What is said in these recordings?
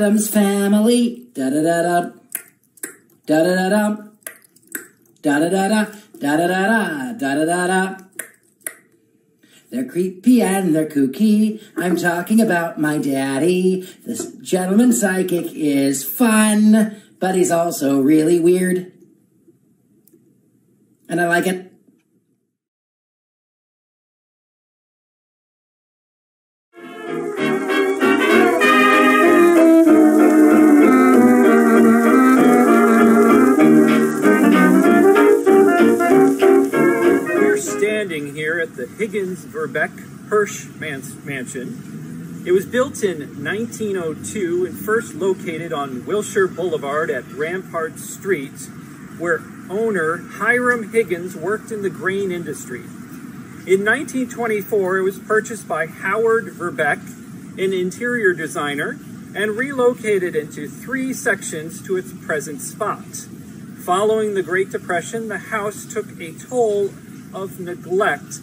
Addams Family. Da-da-da-da. Da-da-da-da. Da-da-da-da. Da-da-da-da. Da-da-da-da. They're creepy and they're kooky. I'm talking about my daddy. This gentleman psychic is fun, but he's also really weird. And I like it. Here at the Higgins-Verbeck Hirsch Mansion. It was built in 1902 and first located on Wilshire Boulevard at Rampart Street, where owner Hiram Higgins worked in the grain industry. In 1924, it was purchased by Howard Verbeck, an interior designer, and relocated into 3 sections to its present spot. Following the Great Depression, the house took a toll of neglect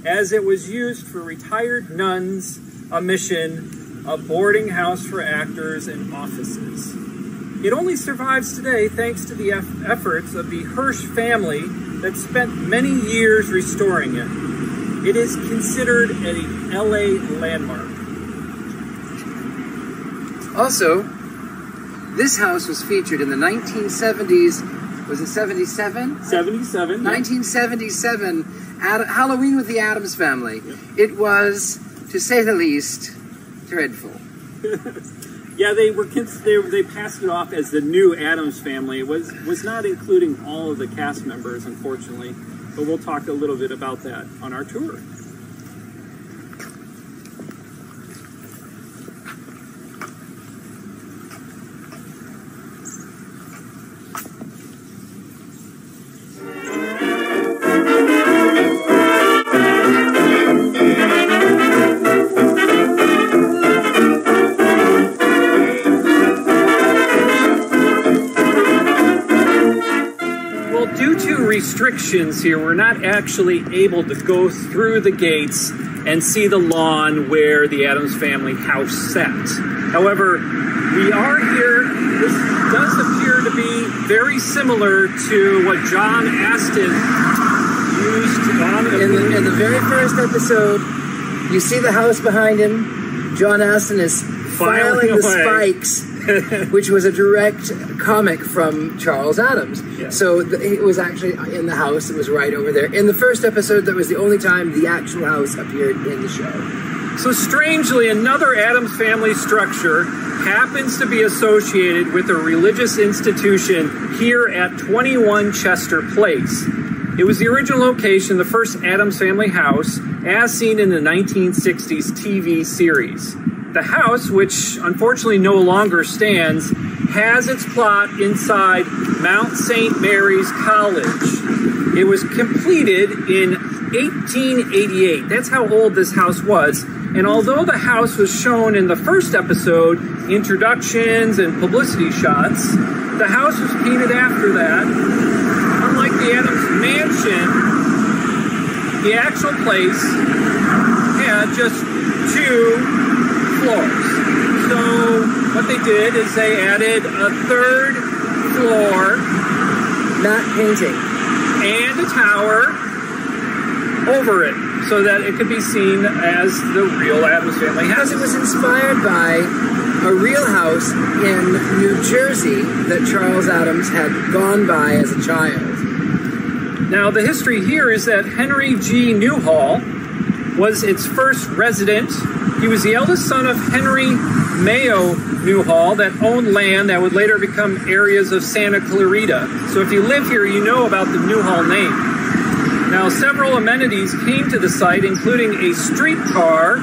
as it was used for retired nuns, a mission, a boarding house for actors, and offices. It only survives today thanks to the efforts of the Hirsch family that spent many years restoring it. It is considered a LA landmark. Also, this house was featured in the 1970s. Was it 77? 77. 1977, Halloween with the Addams Family. Yep. It was, to say the least, dreadful. Yeah, they passed it off as the new Addams Family. It was not including all of the cast members, unfortunately, but we'll talk a little bit about that on our tour. Restrictions here, we're not actually able to go through the gates and see the lawn where the Addams Family house sat. However, we are here. This does appear to be very similar to what John Astin used on in the very first episode. You see the house behind him. John Astin is filing the spikes, which was a direct comic from Charles Addams. Yeah. So it was actually in the house. It was right over there. In the first episode, that was the only time the actual house appeared in the show. So strangely, another Addams Family structure happens to be associated with a religious institution here at 21 Chester Place. It was the original location, the first Addams Family house, as seen in the 1960s TV series. The house, which unfortunately no longer stands, has its plot inside Mount St. Mary's College. It was completed in 1888. That's how old this house was. And although the house was shown in the first episode, introductions and publicity shots, the house was painted after that. Unlike the Addams Mansion, the actual place had just 2 floors. So what they did is they added a 3rd floor, not painting, and a tower over it so that it could be seen as the real Addams Family house. Because it was inspired by a real house in New Jersey that Charles Addams had gone by as a child. Now the history here is that Henry G. Newhall was its first resident. He was the eldest son of Henry Mayo Newhall that owned land that would later become areas of Santa Clarita. So if you live here, you know about the Newhall name. Now, several amenities came to the site, including a streetcar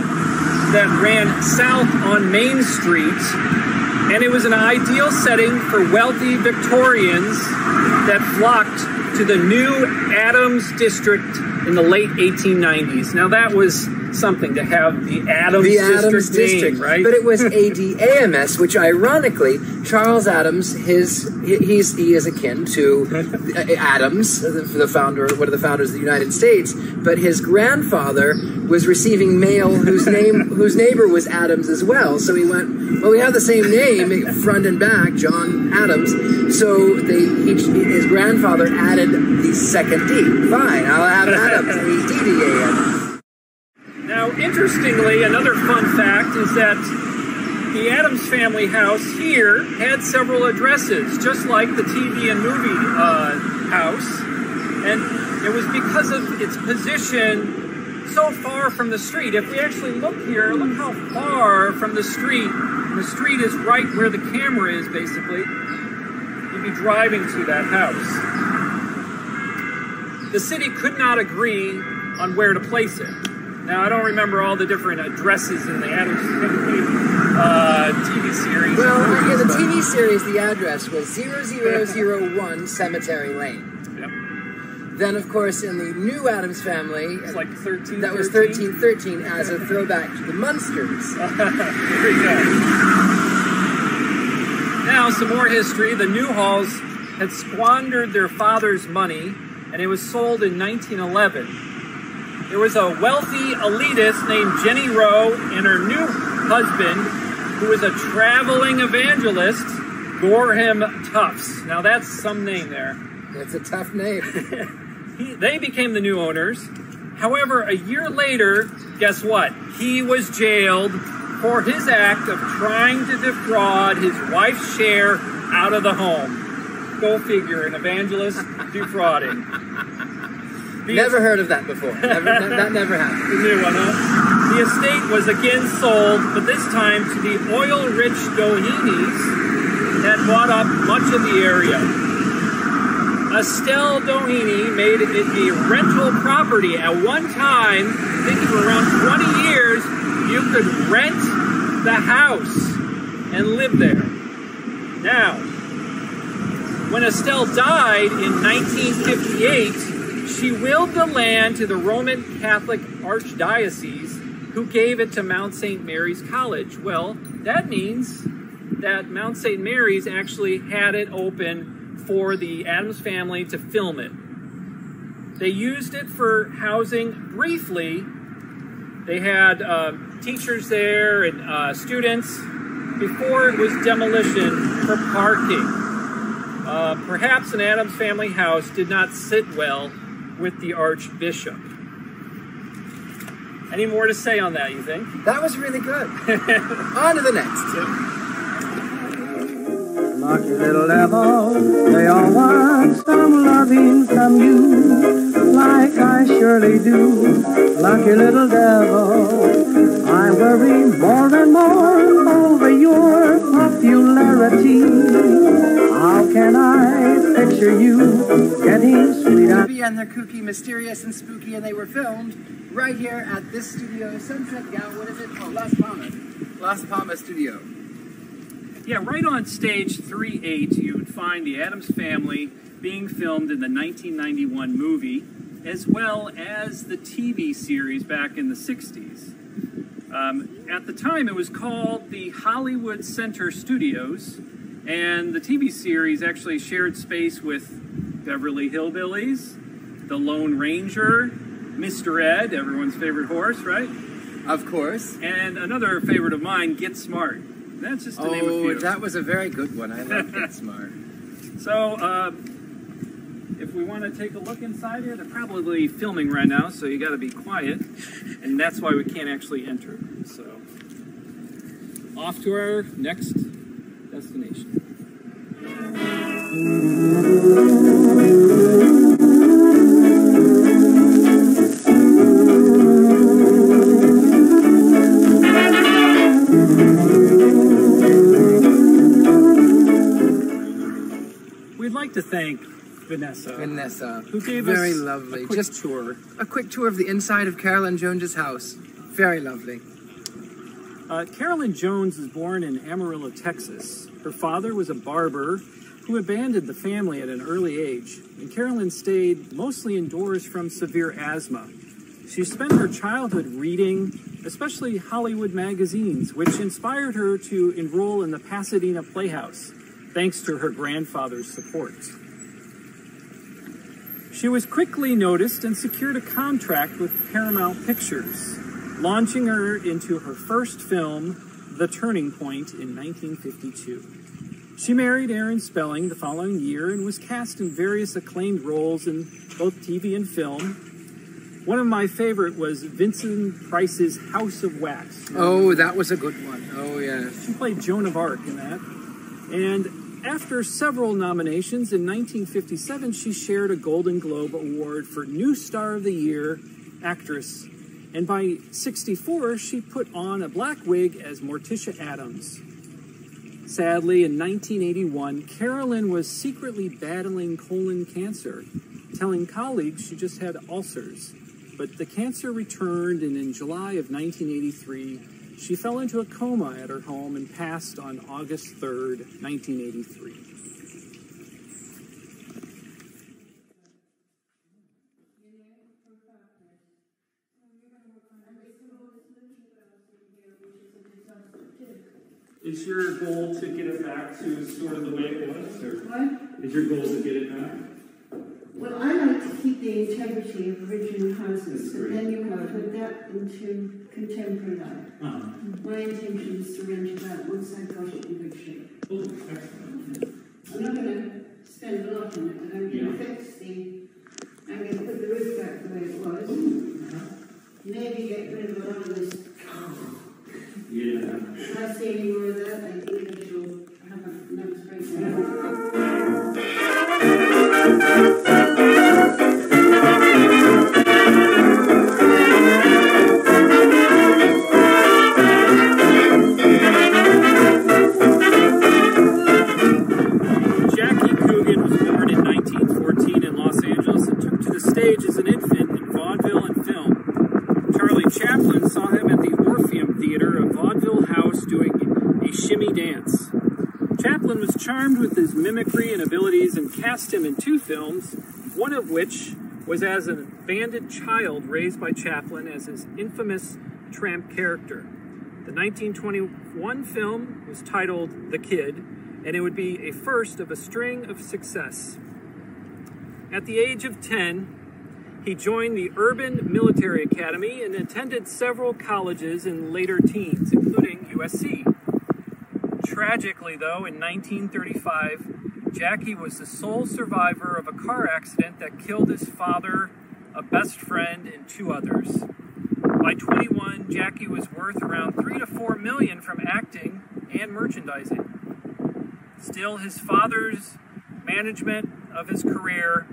that ran south on Main Street, and it was an ideal setting for wealthy Victorians that flocked to the new Adams District in the late 1890s. Now, that was something to have the Adams Adams District District, name, right? But it was ADAMS, which ironically, Charles Adams, he is akin to Adams, the founder, one of the founders of the United States. But his grandfather was receiving mail whose neighbor was Adams as well. So he went, well, we have the same name, front and back, John Adams. So his grandfather added the second D. Fine, I'll have Adams, A-D-D-A-M. Now, interestingly, another fun fact is that the Adams family house here had several addresses, just like the TV and movie house. And it was because of its position so far from the street. If we actually look here, look how far from the street. The street is right where the camera is, basically. You'd be driving to that house. The city could not agree on where to place it. Now, I don't remember all the different addresses in the Adams Family TV series. Well, in the TV series, the address was 0001 Cemetery Lane. Yep. Then, of course, in the new Adams Family, It's like 1313. that was 1313 as a throwback to the Munsters. There you go. Now, some more history. The Newhalls had squandered their father's money, and it was sold in 1911. There was a wealthy elitist named Jenny Rowe and her new husband, who was a traveling evangelist, Gorham Tufts. Now, that's some name there. It's a tough name. They became the new owners. However, a year later, guess what? He was jailed for his act of trying to defraud his wife's share out of the home. Go figure, an evangelist defrauding. Never heard of that before. That never happened. The new one, huh? The estate was again sold, but this time to the oil-rich Doheny's that bought up much of the area. Estelle Doheny made it a rental property. At one time, I think for around 20 years, you could rent the house and live there. Now, when Estelle died in 1958, she willed the land to the Roman Catholic Archdiocese, who gave it to Mount St. Mary's College. Well, that means that Mount St. Mary's actually had it open for the Adams family to film it. They used it for housing briefly. They had teachers there and students before it was demolished for parking. Perhaps an Adams family house did not sit well with the Archbishop. Any more to say on that, you think? That was really good. On to the next. Lucky little devil, they all want some loving from you, like I surely do. Lucky little devil, I worry more and more over your popularity. How can I picture you getting sweet? And they're kooky, mysterious, and spooky, and they were filmed right here at this studio, Sunset Gown. What is it called? Las Palmas. Las Palmas Studio. Yeah, right on stage 3-8, you would find the Adams family being filmed in the 1991 movie, as well as the TV series back in the 60s. At the time, it was called the Hollywood Center Studios, and the TV series actually shared space with Beverly Hillbillies, The Lone Ranger, Mr. Ed, everyone's favorite horse, right? Of course. And another favorite of mine, Get Smart. That's just to name a few. That was a very good one. I love Get Smart. So, if we want to take a look inside here, they're probably filming right now, so you got to be quiet, and that's why we can't actually enter. So, off to our next destination. We'd like to thank Vanessa, who gave very us lovely. a quick Just tour. a quick tour of the inside of Carolyn Jones's house. Very lovely. Carolyn Jones was born in Amarillo, Texas. Her father was a barber who abandoned the family at an early age, and Carolyn stayed mostly indoors from severe asthma. She spent her childhood reading, especially Hollywood magazines, which inspired her to enroll in the Pasadena Playhouse, thanks to her grandfather's support. She was quickly noticed and secured a contract with Paramount Pictures, launching her into her first film, The Turning Point, in 1952. She married Aaron Spelling the following year and was cast in various acclaimed roles in both TV and film. One of my favorite was Vincent Price's House of Wax. Oh, that was a good one. Oh, yeah. She played Joan of Arc in that. And after several nominations, in 1957, she shared a Golden Globe Award for New Star of the Year actress. And by 1964, she put on a black wig as Morticia Addams. Sadly, in 1981, Carolyn was secretly battling colon cancer, telling colleagues she just had ulcers. But the cancer returned, and in July of 1983, she fell into a coma at her home and passed on August 3rd, 1983. Is your goal to get it back to sort of the way it was? Or What? is your goal to get it back? Well, I like to keep the integrity of original houses, but then you have to adapt them to contemporary life. My intention is to rent it out once I've got it in good shape. Oh, excellent. I'm not going to spend a lot on it, but I'm going to fix I'm going to put the roof back the way it was. Maybe get rid of a lot of this. Yeah. If I see any more of that, I think I shall have another breakdown. Jackie Coogan was born in 1914 in Los Angeles and took to the stage as an infant in vaudeville and film. Charlie Chaplin saw him at the Orpheum Theater, a vaudeville house, doing a shimmy dance. Chaplin was charmed with his mimicry and abilities and cast him in 2 films, one of which was as an abandoned child raised by Chaplin as his infamous tramp character. The 1921 film was titled The Kid, and it would be a first of a string of success. At the age of 10, he joined the Urban Military Academy and attended several colleges in later teens, including USC. Tragically, though, in 1935, Jackie was the sole survivor of a car accident that killed his father, a best friend, and 2 others. By 21, Jackie was worth around $3 to $4 million from acting and merchandising. Still, his father's management of his career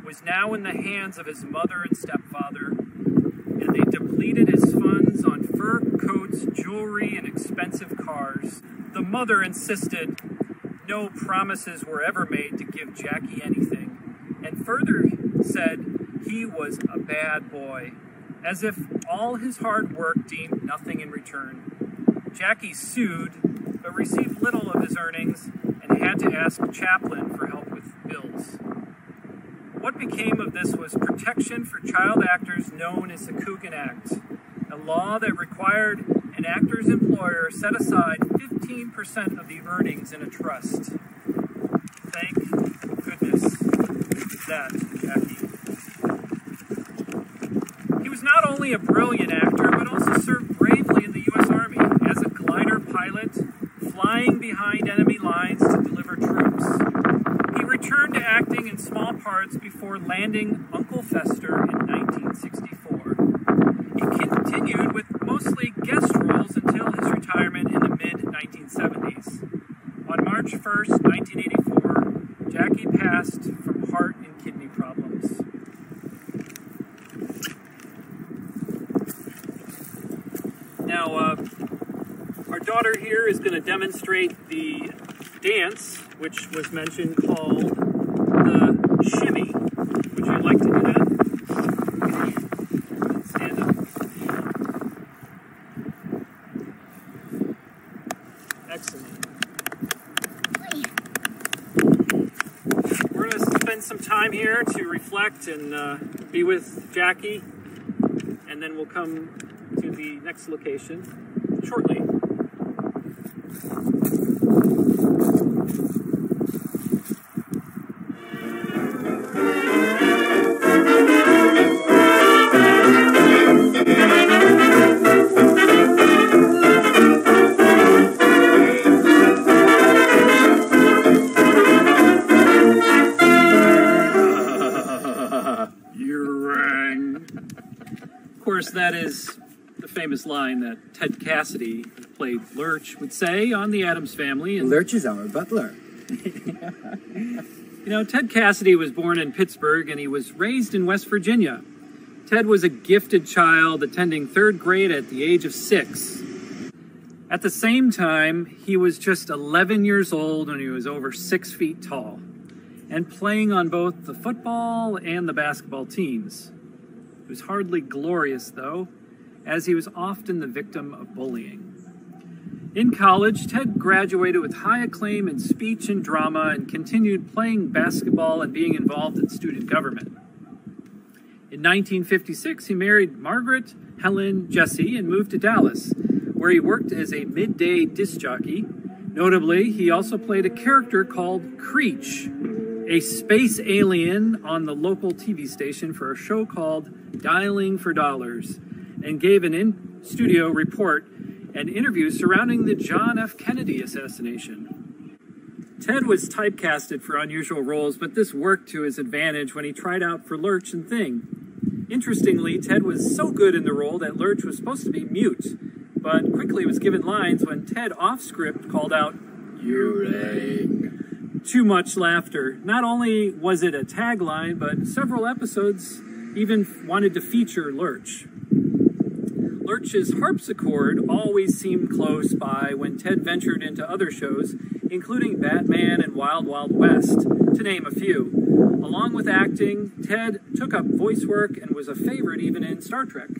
was now in the hands of his mother and stepfather, and they depleted his funds on fur coats, jewelry, and expensive cars. The mother insisted no promises were ever made to give Jackie anything, and further said he was a bad boy, as if all his hard work deemed nothing in return. Jackie sued, but received little of his earnings and had to ask Chaplin for help with bills. What became of this was protection for child actors known as the Coogan Act, a law that required an actor's employer set aside 15% of the earnings in a trust. Thank goodness for that, Jackie. He was not only a brilliant actor, but also served bravely in the U.S. Army as a glider pilot, flying behind enemy lines to deliver troops. He returned to acting in small parts before landing Uncle Fester in 1964. He continued with mostly guest roles until his retirement in the mid-1970s. On March 1st, 1984, Jackie passed from heart and kidney problems. Now, our daughter here is going to demonstrate the dance, which was mentioned, called the shimmy. Would you like to do that? Stand up. Excellent. We're going to spend some time here to reflect and be with Jackie and then we'll come to the next location shortly. That is the famous line that Ted Cassidy, who played Lurch, would say on The Addams Family. And Lurch is our butler. You know, Ted Cassidy was born in Pittsburgh and he was raised in West Virginia. Ted was a gifted child, attending 3rd grade at the age of 6. At the same time, he was just 11 years old when he was over 6 feet tall, and playing on both the football and the basketball teams. It was hardly glorious, though, as he was often the victim of bullying. In college, Ted graduated with high acclaim in speech and drama and continued playing basketball and being involved in student government. In 1956, he married Margaret Helen Jesse and moved to Dallas, where he worked as a midday disc jockey. Notably, he also played a character called Creech, a space alien on the local TV station for a show called Dialing for Dollars, and gave an in-studio report and interviews surrounding the John F. Kennedy assassination. Ted was typecasted for unusual roles, but this worked to his advantage when he tried out for Lurch and Thing. Interestingly, Ted was so good in the role that Lurch was supposed to be mute, but quickly was given lines when Ted off-script called out, "You rang." Too much laughter. Not only was it a tagline, but several episodes even wanted to feature Lurch. Lurch's harpsichord always seemed close by when Ted ventured into other shows, including Batman and Wild Wild West, to name a few. Along with acting, Ted took up voice work and was a favorite even in Star Trek.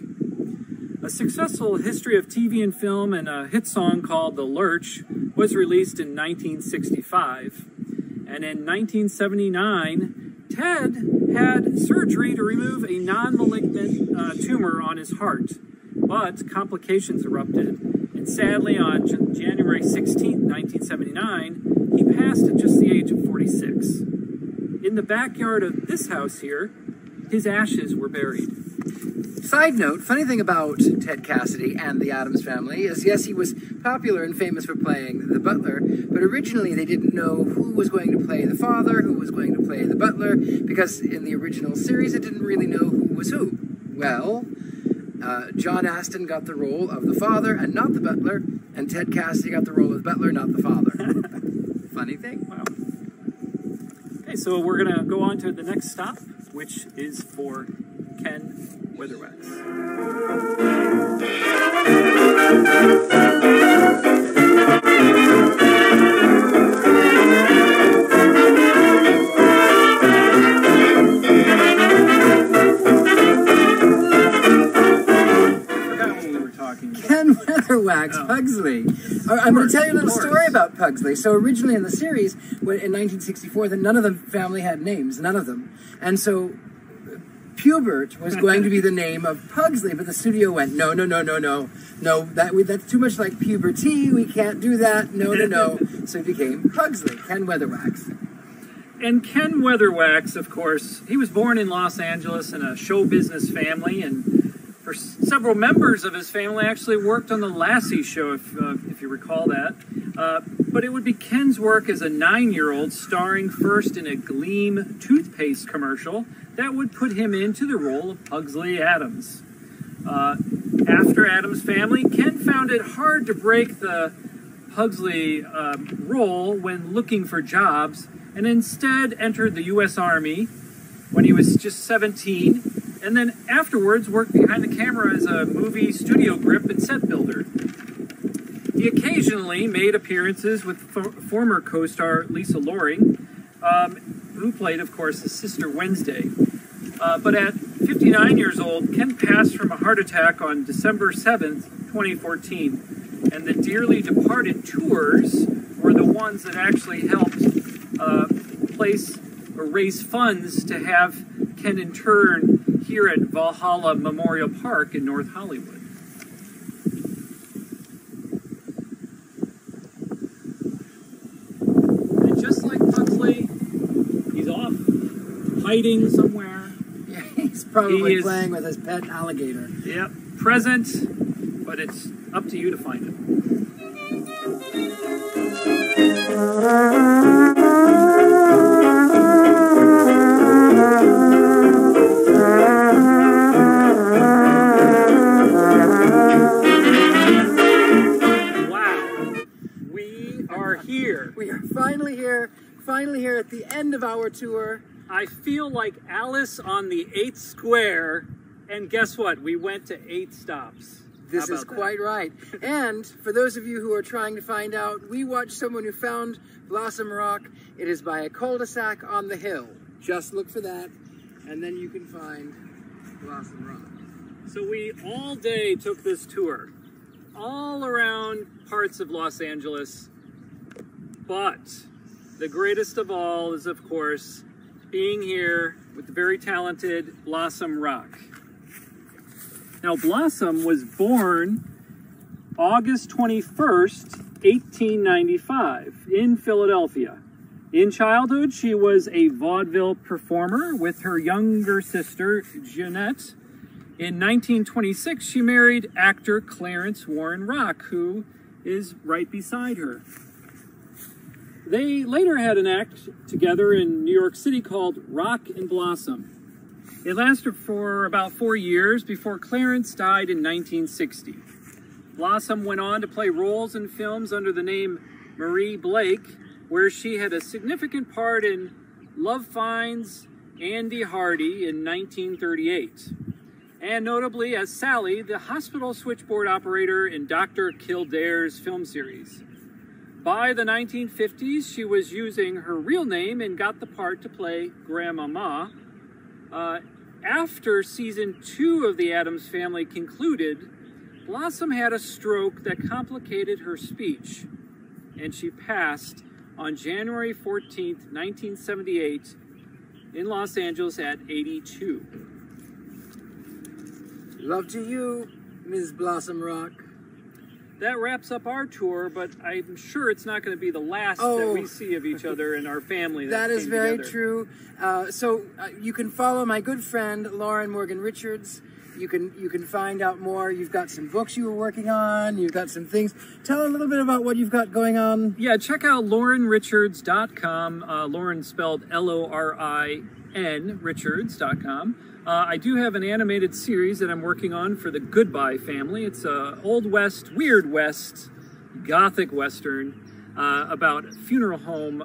A successful history of TV and film and a hit song called The Lurch was released in 1965. And in 1979, Ted had surgery to remove a non-malignant tumor on his heart, but complications erupted, and sadly on January 16, 1979, he passed at just the age of 46. In the backyard of this house here, his ashes were buried. Side note, funny thing about Ted Cassidy and the Addams Family is, yes, he was popular and famous for playing the butler, but originally they didn't know who was going to play the father, who was going to play the butler, because in the original series it didn't really know who was who. Well, John Astin got the role of the father and not the butler, and Ted Cassidy got the role of the butler, not the father. Funny thing. Wow. Okay, so we're going to go on to the next stop, which is for Ken Weatherwax. Ken Weatherwax, Pugsley. I'm going to tell you a little story about Pugsley. So originally in the series, in 1964, none of the family had names, none of them. And so Pubert was going to be the name of Pugsley, but the studio went, no, that's too much like puberty, we can't do that, no. So it became Pugsley, Ken Weatherwax. And Ken Weatherwax, of course, he was born in Los Angeles in a show business family, and for several members of his family actually worked on the Lassie show, if you recall that. But it would be Ken's work as a 9-year-old starring first in a Gleam toothpaste commercial that would put him into the role of Pugsley Addams. After Addams Family, Ken found it hard to break the Pugsley role when looking for jobs, and instead entered the U.S. Army when he was just 17, and then afterwards worked behind the camera as a movie studio grip and set builder. He occasionally made appearances with former co-star Lisa Loring, who played, of course, his sister Wednesday. But at 59 years old, Ken passed from a heart attack on December 7th, 2014. And the Dearly Departed tours were the ones that actually helped raise funds to have Ken intern here at Valhalla Memorial Park in North Hollywood. And just like Pugsley, he's off hiding somewhere. Yeah, he's probably playing with his pet alligator. Yep, present, but it's up to you to find him. Wow, we are here. We are finally here at the end of our tour. I feel like Alice on the 8th square, and guess what? We went to 8 stops. This is quite right. And for those of you who are trying to find out, we watched someone who found Blossom Rock. It is by a cul-de-sac on the hill. Just look for that, and then you can find Blossom Rock. So we all day took this tour, all around parts of Los Angeles, but the greatest of all is, of course, being here with the very talented Blossom Rock. Now, Blossom was born August 21st, 1895 in Philadelphia. In childhood, she was a vaudeville performer with her younger sister, Jeanette. In 1926, she married actor Clarence Warren Rock, who is right beside her. They later had an act together in New York City called Rock and Blossom. It lasted for about 4 years before Clarence died in 1960. Blossom went on to play roles in films under the name Marie Blake, where she had a significant part in Love Finds Andy Hardy in 1938, and notably as Sally, the hospital switchboard operator in Dr. Kildare's film series. By the 1950s, she was using her real name and got the part to play Grandmama. After season 2 of The Addams Family concluded, Blossom had a stroke that complicated her speech, and she passed on January 14th, 1978 in Los Angeles at 82. Love to you, Ms. Blossom Rock. That wraps up our tour, but I'm sure it's not going to be the last that we see of each other and our family. That is very true. So you can follow my good friend Lauren Morgan Richards. You can find out more. You've got some books you were working on. You've got some things. Tell a little bit about what you've got going on. Yeah, check out laurenrichards.com. Lauren spelled L-O-R-I-N, Richards.com. I do have an animated series that I'm working on for the Goodbye family. It's a Old West, Weird West, Gothic Western about funeral home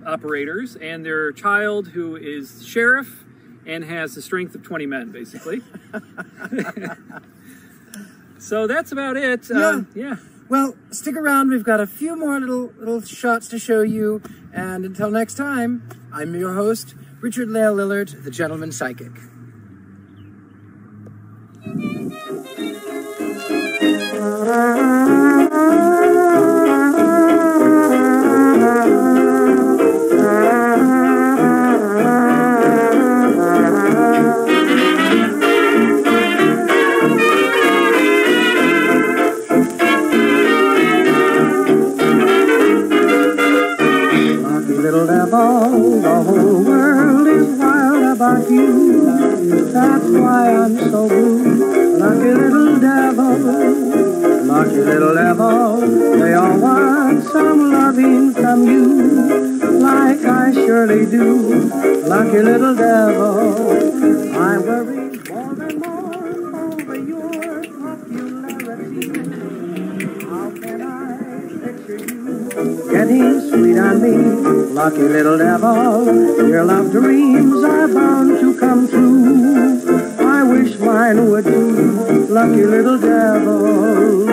operators and their child who is sheriff and has the strength of 20 men, basically. So that's about it. Yeah. Well, stick around. We've got a few more little shots to show you. And until next time, I'm your host, Richard Lael Lillard, the Gentleman Psychic. Little devil, the whole world is wild about you. That's why I'm so blue. Lucky little devil, they all want some loving from you, like I surely do. Lucky little devil, I worry more and more over your popularity. How can I picture you getting sweet on me? Lucky little devil, your love dreams are bound to come true. I wish mine would do, lucky little devil.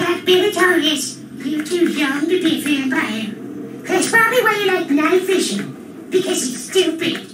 Cat Beatrice, you're too young to be a vampire. That's probably why you like night vision. Because it's stupid.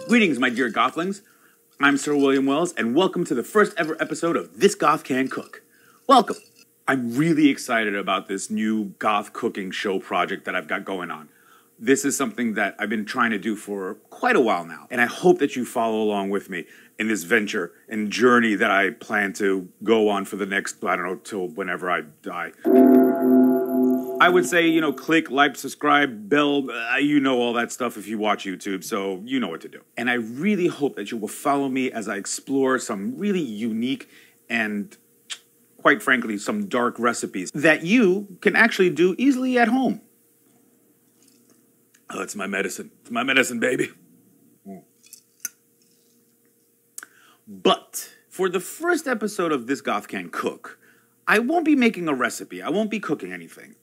Greetings, my dear Gothlings. I'm Sir William Wells, and welcome to the first ever episode of This Goth Can Cook. Welcome. I'm really excited about this new goth cooking show project that I've got going on. This is something that I've been trying to do for quite a while now, and I hope that you follow along with me in this venture and journey that I plan to go on for the next, I don't know, till whenever I die. I would say, click, like, subscribe, bell, you know all that stuff if you watch YouTube, so you know what to do. And I really hope that you will follow me as I explore some really unique and, quite frankly, some dark recipes that you can actually do easily at home. Oh, it's my medicine. It's my medicine, baby. But for the first episode of This Goth Can Cook, I won't be making a recipe. I won't be cooking anything.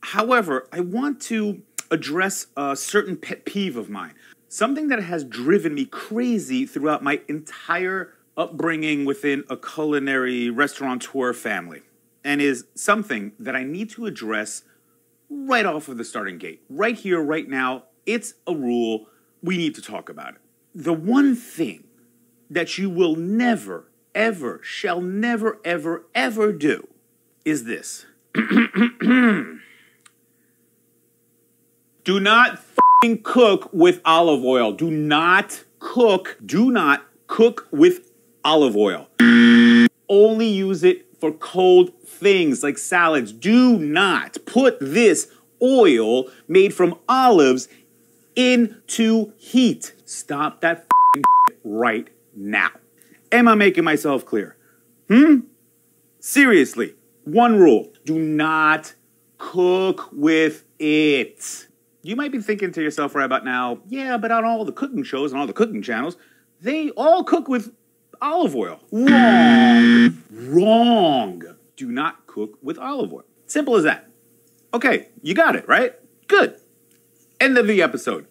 However, I want to address a certain pet peeve of mine. Something that has driven me crazy throughout my entire upbringing within a culinary restaurateur family. And is something that I need to address right off of the starting gate. Right here, right now, it's a rule. We need to talk about it. The one thing that you will never, ever, shall never, ever, ever do is this. Do not f***ing cook with olive oil. Do not cook with olive oil. Only use it for cold things like salads. Do not put this oil made from olives into heat. Stop that f***ing right now. Am I making myself clear? Seriously, one rule. Do not cook with it. You might be thinking to yourself right about now, yeah, but on all the cooking shows and all the cooking channels, they all cook with olive oil. Wrong. Wrong. Do not cook with olive oil. Simple as that. Okay, you got it, right? Good. End of the episode.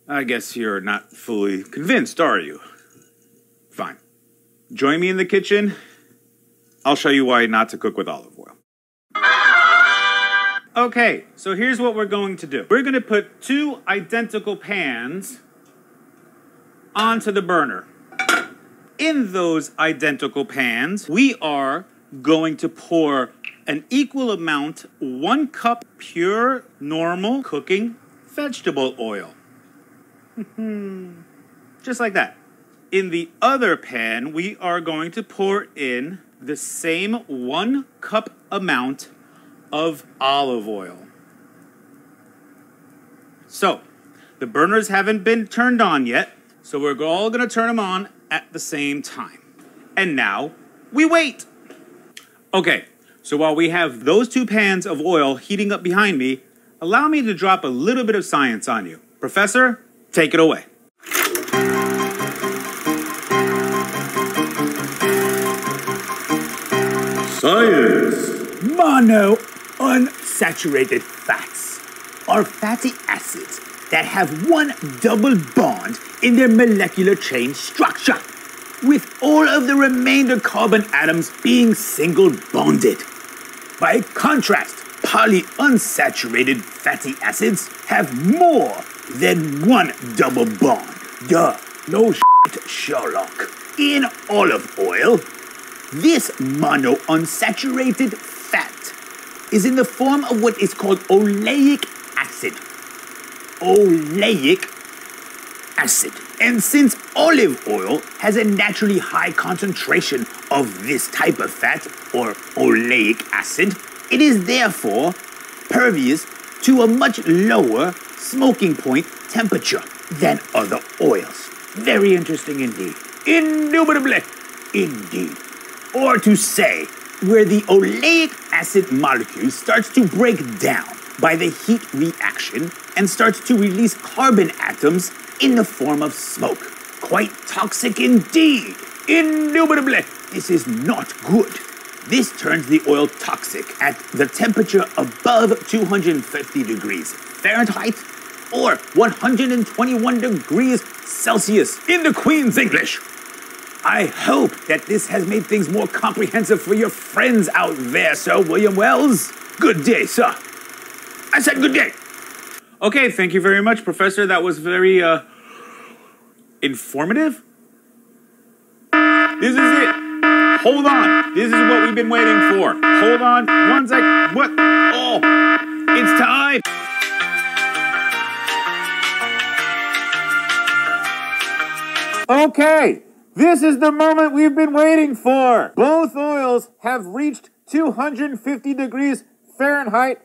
I guess you're not fully convinced, are you? Fine. Join me in the kitchen. I'll show you why not to cook with olive oil. Okay, so here's what we're going to do. We're going to put 2 identical pans onto the burner. In those identical pans, we are going to pour an equal amount, 1 cup pure, normal cooking vegetable oil. Just like that. In the other pan, we are going to pour in the same 1 cup amount of olive oil. So, the burners haven't been turned on yet, so we're all going to turn them on at the same time. And now, we wait. Okay, so while we have those 2 pans of oil heating up behind me, allow me to drop a little bit of science on you. Professor, take it away. Science! Monounsaturated fats are fatty acids that have 1 double bond in their molecular chain structure, with all of the remainder carbon atoms being single bonded. By contrast, polyunsaturated fatty acids have more than 1 double bond. Duh, no shit, Sherlock. In olive oil, this monounsaturated fat is in the form of what is called oleic acid. Oleic acid. And since olive oil has a naturally high concentration of this type of fat, or oleic acid, it is therefore pervious to a much lower smoking point temperature than other oils. Very interesting indeed. Indubitably. Indeed. Or to say, where the oleic acid molecule starts to break down by the heat reaction and starts to release carbon atoms in the form of smoke. Quite toxic indeed. Indubitably. This is not good. This turns the oil toxic at the temperature above 250 degrees Fahrenheit or 121 degrees Celsius in the Queen's English. I hope that this has made things more comprehensive for your friends out there, Sir William Wells. Good day, sir. I said good day. Okay, thank you very much, Professor. That was very, informative. This is it. Hold on. This is what we've been waiting for. Hold on. One sec. What? Oh, it's time. Okay, this is the moment we've been waiting for. Both oils have reached 250 degrees Fahrenheit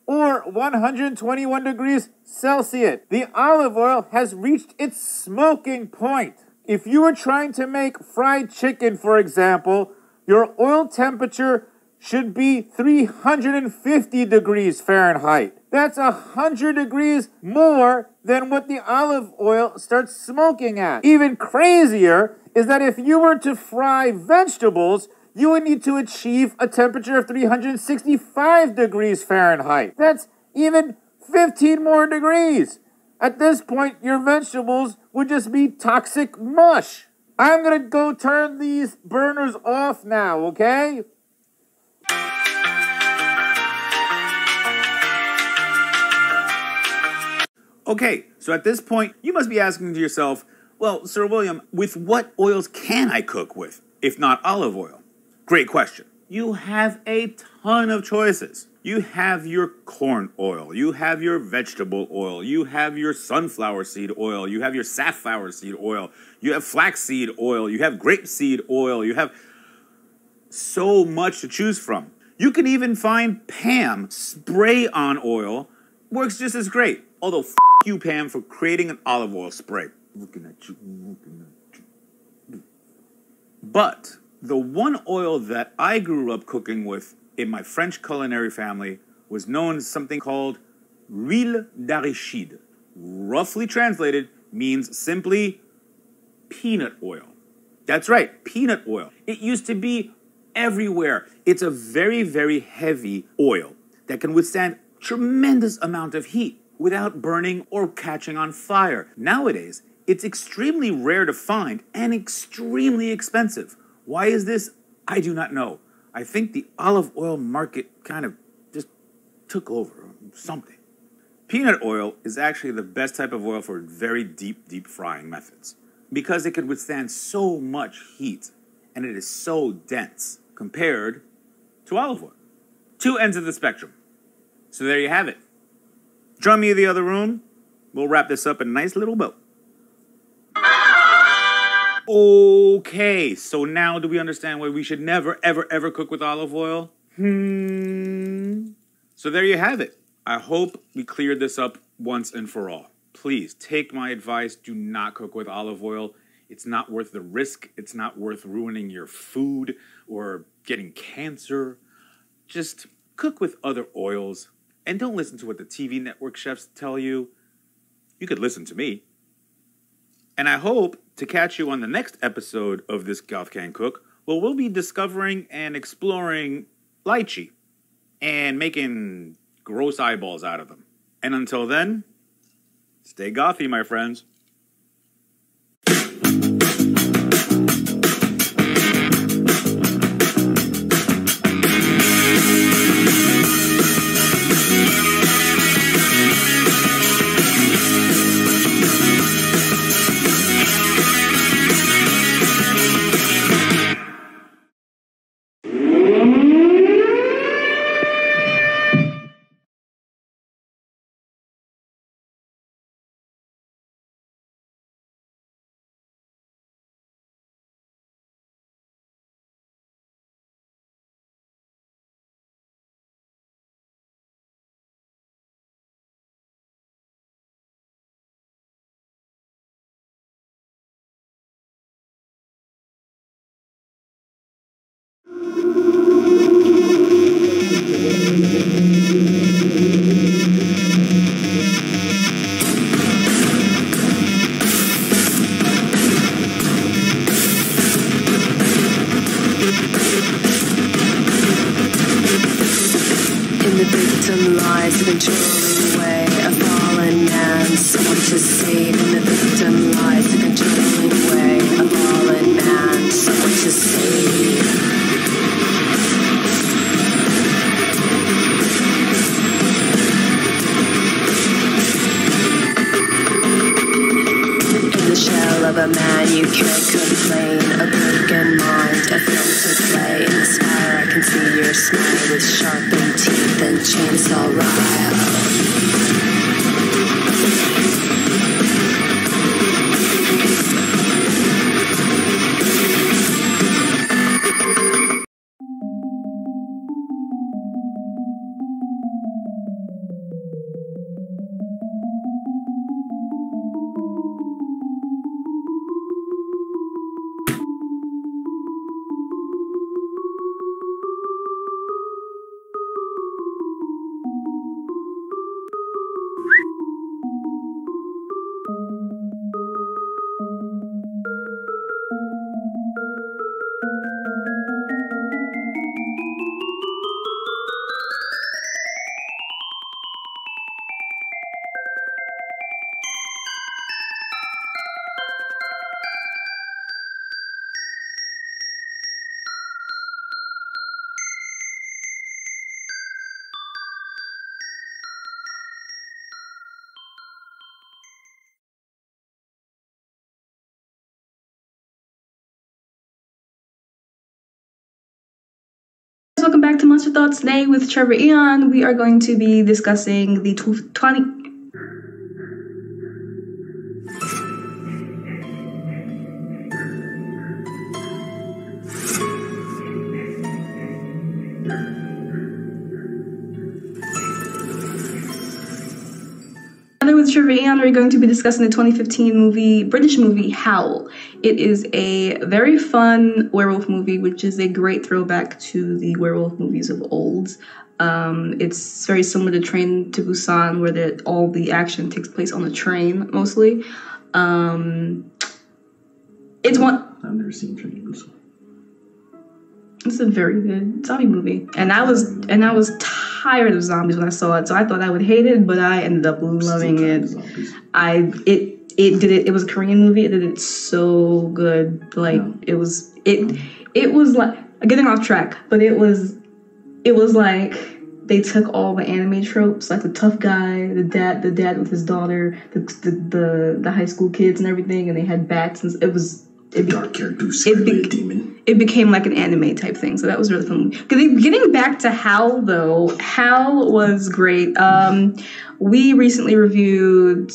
or 121 degrees Celsius. The olive oil has reached its smoking point. If you were trying to make fried chicken, for example, your oil temperature should be 350 degrees Fahrenheit. That's 100 degrees more than what the olive oil starts smoking at. Even crazier is that if you were to fry vegetables, you would need to achieve a temperature of 365 degrees Fahrenheit. That's even 15 more degrees. At this point, your vegetables would just be toxic mush. I'm gonna go turn these burners off now, okay? Okay, so at this point, you must be asking to yourself, well, Sir William, with what oils can I cook with, if not olive oil? Great question. You have a ton of choices. You have your corn oil, you have your vegetable oil, you have your sunflower seed oil, you have your safflower seed oil, you have flaxseed oil, you have grapeseed oil, you have so much to choose from. You can even find Pam spray-on oil, works just as great. Although, f*** you, Pam, for creating an olive oil spray. Looking at you. But the one oil that I grew up cooking with in my French culinary family was known as something called huile d'arachide. Roughly translated, means simply peanut oil. That's right, peanut oil. It used to be everywhere. It's a very, very heavy oil that can withstand tremendous amount of heat without burning or catching on fire. Nowadays, it's extremely rare to find and extremely expensive. Why is this? I do not know. I think the olive oil market kind of just took over or something. Peanut oil is actually the best type of oil for very deep frying methods because it can withstand so much heat and it is so dense compared to olive oil. Two ends of the spectrum. So there you have it. Join me in the other room. We'll wrap this up in a nice little bow. Okay, so now do we understand why we should never, ever cook with olive oil? So there you have it. I hope we cleared this up once and for all. Please, take my advice. Do not cook with olive oil. It's not worth the risk. It's not worth ruining your food or getting cancer. Just cook with other oils. And don't listen to what the TV network chefs tell you. You could listen to me. And I hope to catch you on the next episode of This Goth Can Cook, where we'll be discovering and exploring lychee and making gross eyeballs out of them. And until then, stay gothy, my friends. In the victim lies the controlling way, a fallen man, someone to save. In the victim lies the controlling way, a fallen man, someone to save. In the shell of a man you can't complain, a broken mind, a film to play. In the spire I can see your smile with sharpened teeth and chainsaw ryle. Welcome back to Monster Thoughts. Today with Trevor Eon, we are going to be discussing the 20... With Trevor Eon, we're going to be discussing the 2015 British movie, Howl. It is a very fun werewolf movie, which is a great throwback to the werewolf movies of old. It's very similar to Train to Busan, where all the action takes place on the train, mostly. It's one... I've never seen Train to Busan. It's a very good zombie movie, and I was tired of zombies when I saw it, so I thought I would hate it, but I ended up loving it. It was a Korean movie. It did it so good. Like it was like getting off track, but it was like they took all the anime tropes, like the tough guy, the dad with his daughter, the high school kids and everything, and they had bats, and dark-haired demon. It became like an anime type thing, so that was really fun. Getting back to Howl, though, Howl was great. We recently reviewed...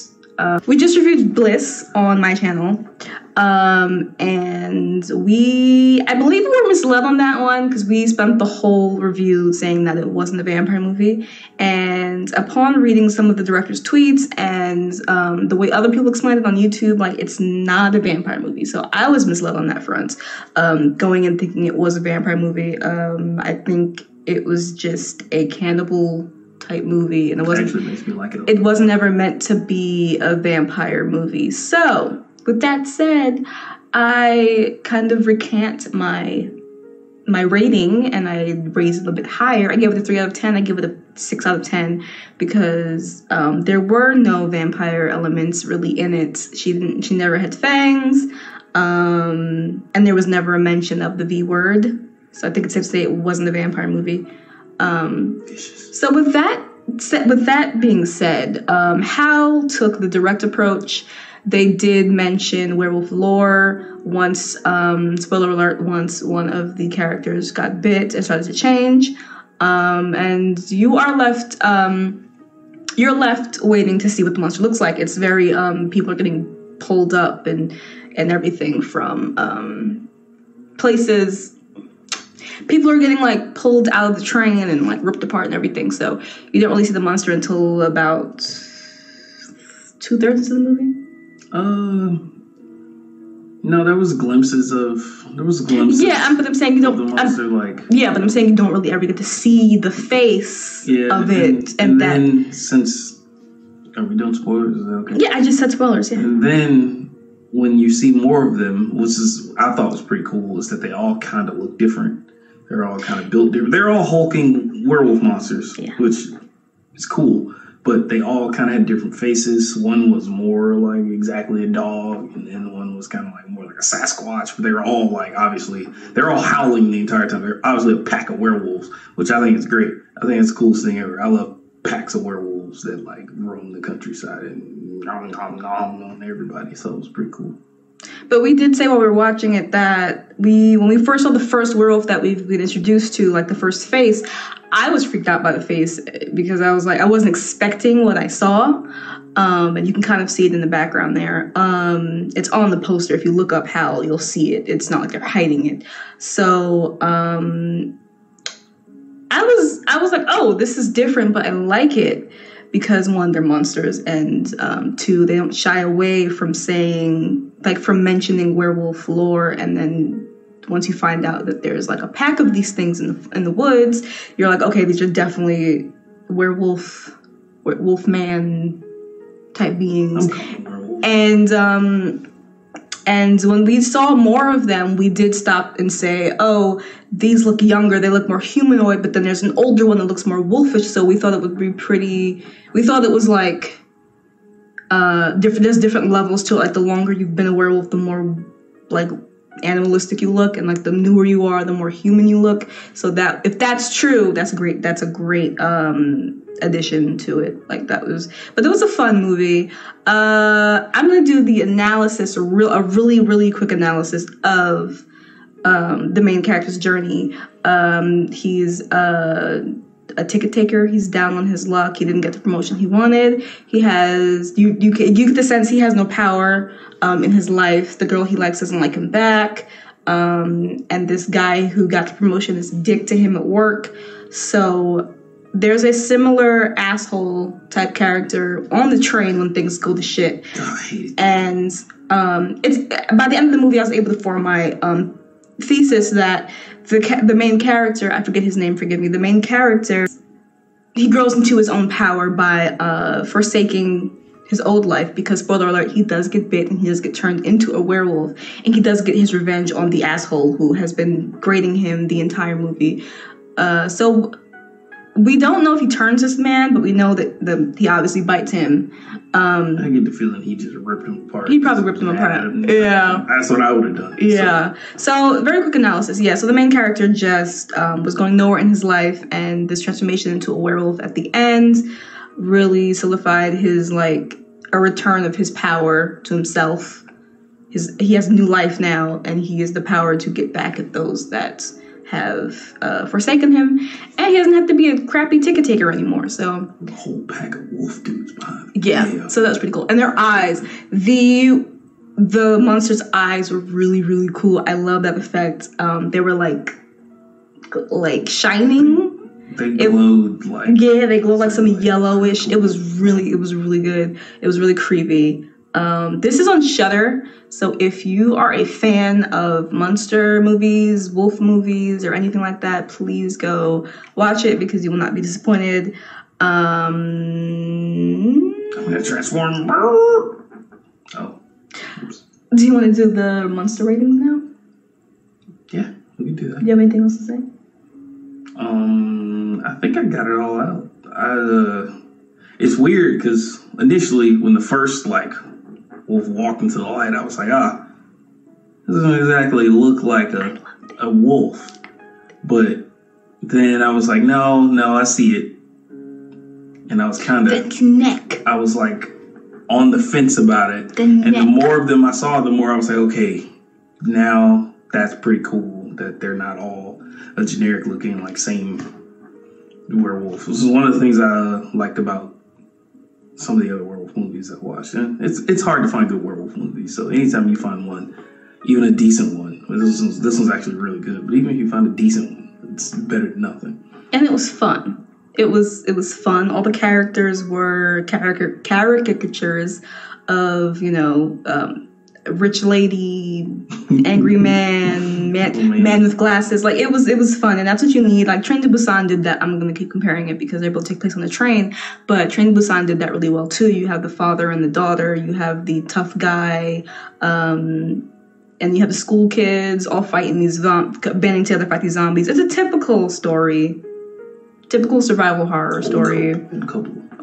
we just reviewed Bliss on my channel, and I believe we were misled on that one because we spent the whole review saying that it wasn't a vampire movie, and upon reading some of the director's tweets and the way other people explained it on YouTube, like, it's not a vampire movie, so I was misled on that front, going and thinking it was a vampire movie. I think it was just a cannibal type movie, and it wasn't ever meant to be a vampire movie. So with that said, I kind of recant my rating, and I raised it a little bit higher. I gave it a 3 out of 10. I give it a 6 out of 10 because there were no vampire elements really in it. She never had fangs, and there was never a mention of the V word. So I think it's safe to say it wasn't a vampire movie. So with that being said, Howl took the direct approach. They did mention werewolf lore once, spoiler alert, once one of the characters got bit and started to change. And you're left waiting to see what the monster looks like. It's very, people are getting pulled up and everything from, places. People are getting, like, pulled out of the train and, like, ripped apart and everything. So you don't really see the monster until about 2/3 of the movie. No, there was glimpses. Yeah, but I'm saying you don't. The monster, but I'm saying you don't really ever get to see the face of it, and then since are we doing spoilers? Is that okay? Yeah, I just said spoilers. Yeah, and then when you see more of them, which is I thought was pretty cool, is that they all kind of look different. They're all kind of built different. They're all hulking werewolf monsters, which is cool. But they all kind of had different faces. One was more like exactly a dog, and then one was kind of like more like a Sasquatch. But they were all like, obviously, they're all howling the entire time. They're obviously a pack of werewolves, which I think is great. I think it's the coolest thing ever. I love packs of werewolves that like roam the countryside and nom on everybody. So it was pretty cool. But we did say while we were watching it that when we first saw the first werewolf that we've been introduced to, like the first face, I was freaked out by the face because I was like, I wasn't expecting what I saw. And you can kind of see it in the background there. It's on the poster. If you look up Howl, you'll see it. It's not like they're hiding it. So I was like, oh, this is different, but I like it. Because one, they're monsters, and two, they don't shy away from from mentioning werewolf lore, and then once you find out that there's like a pack of these things in the woods, you're like, okay, these are definitely wolfman type beings, and when we saw more of them, we did stop and say, oh, these look younger, they look more humanoid, but then there's an older one that looks more wolfish, so we thought it would be we thought it was like, there's different levels to it. Like the longer you've been a werewolf, the more like animalistic you look, and like the newer you are, the more human you look. So that, if that's true, that's a great addition to it. Like that was, but it was a fun movie. I'm gonna do the analysis, a really, really quick analysis of the main character's journey. He's a ticket taker. He's down on his luck. He didn't get the promotion he wanted. He has, you get the sense he has no power in his life. The girl he likes doesn't like him back. And this guy who got the promotion is a dick to him at work. So there's a similar asshole type character on the train when things go to shit. And it's by the end of the movie, I was able to form my thesis that the main character, I forget his name, forgive me, the main character, he grows into his own power by forsaking his old life, because spoiler alert, he does get bit and he does get turned into a werewolf, and he does get his revenge on the asshole who has been grating him the entire movie. So we don't know if he turns this man, but we know that he obviously bites him. I get the feeling he just ripped him apart. He probably ripped him apart. Yeah. That's what I would have done. Yeah. So very quick analysis. Yeah, so the main character just was going nowhere in his life, and this transformation into a werewolf at the end really solidified his, like, a return of his power to himself. He has a new life now, and he has the power to get back at those that have forsaken him, and he doesn't have to be a crappy ticket taker anymore. So the whole pack of wolf dudes behind him. Yeah, so that was pretty cool. And their eyes, the monster's eyes were really, really cool. I love that effect. They were like shining. They glowed they glowed like some yellowish. It was really good. It was really creepy. This is on Shudder, so if you are a fan of monster movies, wolf movies, or anything like that, please go watch it because you will not be disappointed. I'm gonna transform. Oh. Do you want to do the monster ratings now? Yeah, we can do that. Do you have anything else to say? I think I got it all out. It's weird because initially when the first wolf walked into the light, I was like, this doesn't exactly look like a wolf. But then I was like, no, I see it. And I was kind of, neck. I was like on the fence about it. And the more of them I saw, the more I was like, okay, now that's pretty cool that they're not all a generic looking, like, same werewolf. This is one of the things I liked about some of the other werewolf movies I watched. And it's hard to find good werewolf movies, so anytime you find one, even a decent one, this one's actually really good, but even if you find a decent one, it's better than nothing. And it was fun. It was fun. All the characters were caricatures of, rich lady, angry man, man with glasses. Like it was fun, and that's what you need. Like Train to Busan did that. I'm gonna keep comparing it because they both take place on the train, but Train to Busan did that really well too. You have the father and the daughter. You have the tough guy, and you have the school kids all fighting these banding together to fight these zombies. It's a typical story, typical survival horror story.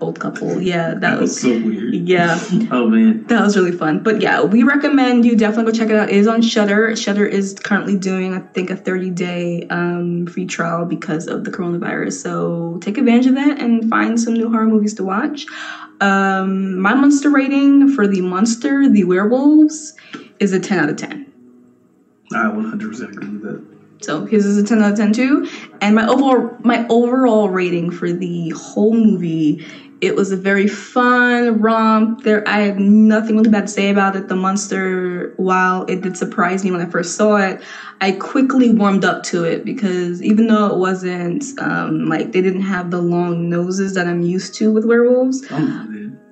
Old couple, yeah, that was so weird. Yeah. Oh man, that was really fun. But yeah, we recommend you definitely go check it out. It is on Shudder. Shudder is currently doing, I think, a 30-day free trial because of the coronavirus. So take advantage of that and find some new horror movies to watch. My monster rating for the werewolves, is a 10 out of 10. I 100% agree with that. So his is a 10 out of 10 too. And my overall rating for the whole movie, it was a very fun romp. I have nothing really bad to say about it. The monster, while it did surprise me when I first saw it, I quickly warmed up to it because even though it wasn't like they didn't have the long noses that I'm used to with werewolves.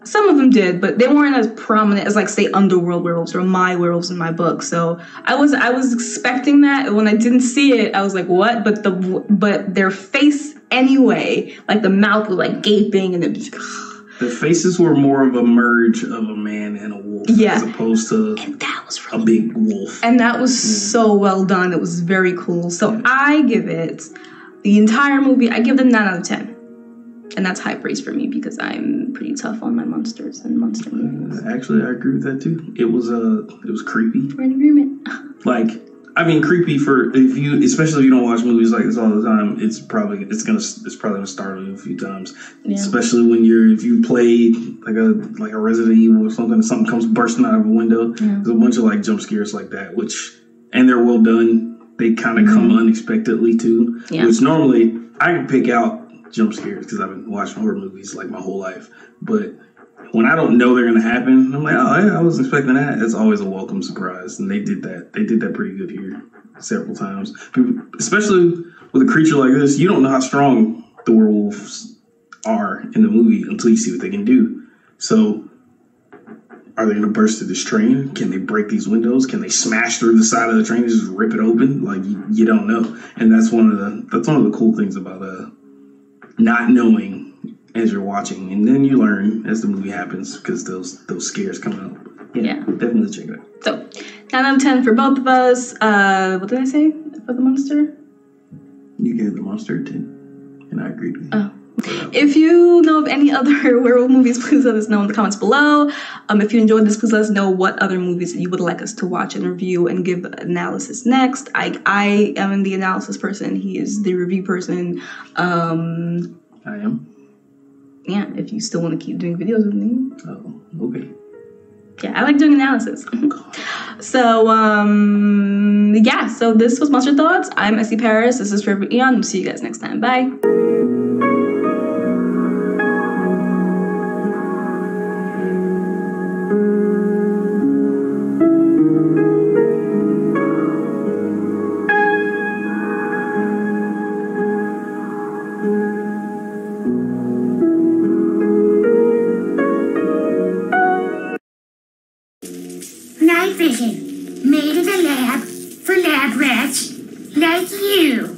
Some of them did, but they weren't as prominent as, like, say, Underworld werewolves or my werewolves in my book. So I was expecting that. When I didn't see it, I was like, "What?" But their face anyway, like the mouth was like gaping, and it was. The faces were more of a merge of a man and a wolf, as opposed to a big wolf. And that was so well done. It was very cool. So I give it the entire movie. I give it a 9 out of 10. And that's high praise for me because I'm pretty tough on my monsters and monster movies. Actually, I agree with that too. It was creepy. We're in agreement. Like, I mean, creepy especially if you don't watch movies like this all the time. It's probably gonna startle you a few times. Yeah. Especially when if you play like a Resident Evil or something, and something comes bursting out of a window. Yeah. There's a bunch of like jump scares like that, and they're well done. They kind of come unexpectedly too. Yeah. Which normally I can pick out jump scares because I've been watching horror movies like my whole life, but when I don't know they're gonna happen, I'm like, oh yeah, I wasn't expecting that. It's always a welcome surprise, and they did that pretty good here several times. Especially with a creature like this, you don't know how strong the werewolves are in the movie until you see what they can do. So are they gonna burst through this train? Can they break these windows? Can they smash through the side of the train and just rip it open? Like you don't know, and that's one of the cool things about not knowing as you're watching, and then you learn as the movie happens because those scares come out. Yeah, definitely check it out. So 9 out of 10 for both of us. What did I say for the monster? You gave the monster a 10, and I agreed with you. Oh. If you know of any other werewolf movies, please let us know in the comments below. If you enjoyed this, please let us know what other movies you would like us to watch and review and give analysis next. I am the analysis person. He is the review person. I am. Yeah, if you still want to keep doing videos with me. Oh, okay. Yeah, I like doing analysis. So, yeah, so this was Monster Thoughts. I'm Essie Paris. This is Trevor Eon. We'll see you guys next time. Bye. Night vision, made in a lab for lab rats like you.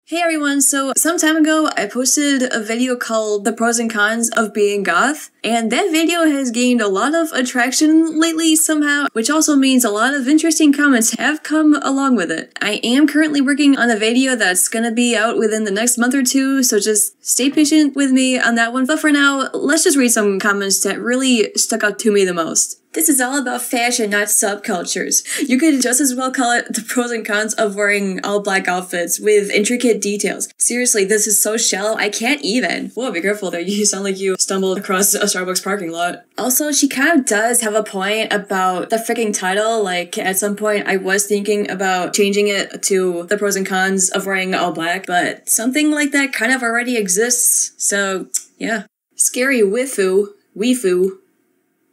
Hey everyone, so some time ago I posted a video called The Pros and Cons of Being Goth, and that video has gained a lot of attraction lately somehow, which also means a lot of interesting comments have come along with it. I am currently working on a video that's gonna be out within the next month or two, so just stay patient with me on that one. But for now, let's just read some comments that really stuck out to me the most. This is all about fashion, not subcultures. You could just as well call it the pros and cons of wearing all black outfits with intricate details. Seriously, this is so shallow, I can't even. Whoa, be careful there, you sound like you stumbled across a Starbucks parking lot. Also, she kind of does have a point about the freaking title. Like, at some point I was thinking about changing it to the pros and cons of wearing all black, but something like that kind of already exists. So, yeah. Scary Wifu.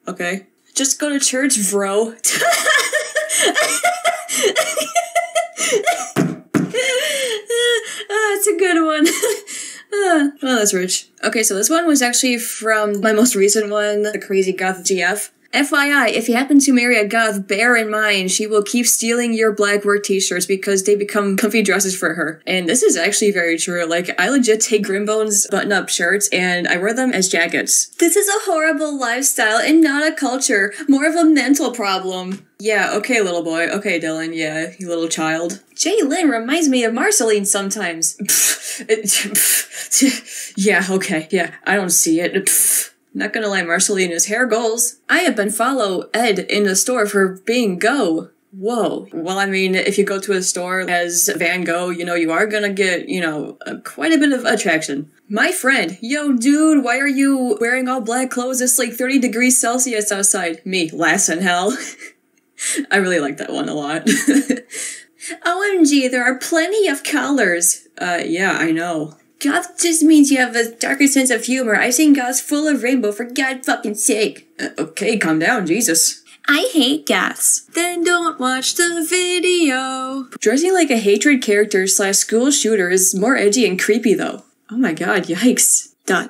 Okay. Just go to church, bro. It's a good one. Oh, that's rich. Okay, so this one was actually from my most recent one, The Crazy Goth GF. FYI, if you happen to marry a goth, bear in mind she will keep stealing your black work t-shirts because they become comfy dresses for her. And this is actually very true. Like, I legit take Grimbone's button-up shirts and I wear them as jackets. This is a horrible lifestyle and not a culture. More of a mental problem. Yeah, okay, little boy. Okay, Dylan. Yeah, you little child. Jay Lynn reminds me of Marceline sometimes. Yeah, okay. Yeah, I don't see it. Not gonna lie, Marceline is hair goals. I have been follow Ed in the store for being Go. Whoa. Well, I mean, if you go to a store as Van Gogh, you are gonna get, quite a bit of attraction. My friend, yo dude, why are you wearing all black clothes? It's like 30 degrees Celsius outside. Me, last in hell. I really like that one a lot. OMG, there are plenty of colors. Yeah, I know. Goth just means you have a darker sense of humor. I've seen goths full of rainbow, for God fucking sake. Okay, calm down, Jesus. I hate goths. Then don't watch the video. Dressing like a hatred character / school shooter is more edgy and creepy though. Oh my god, yikes. ... Goth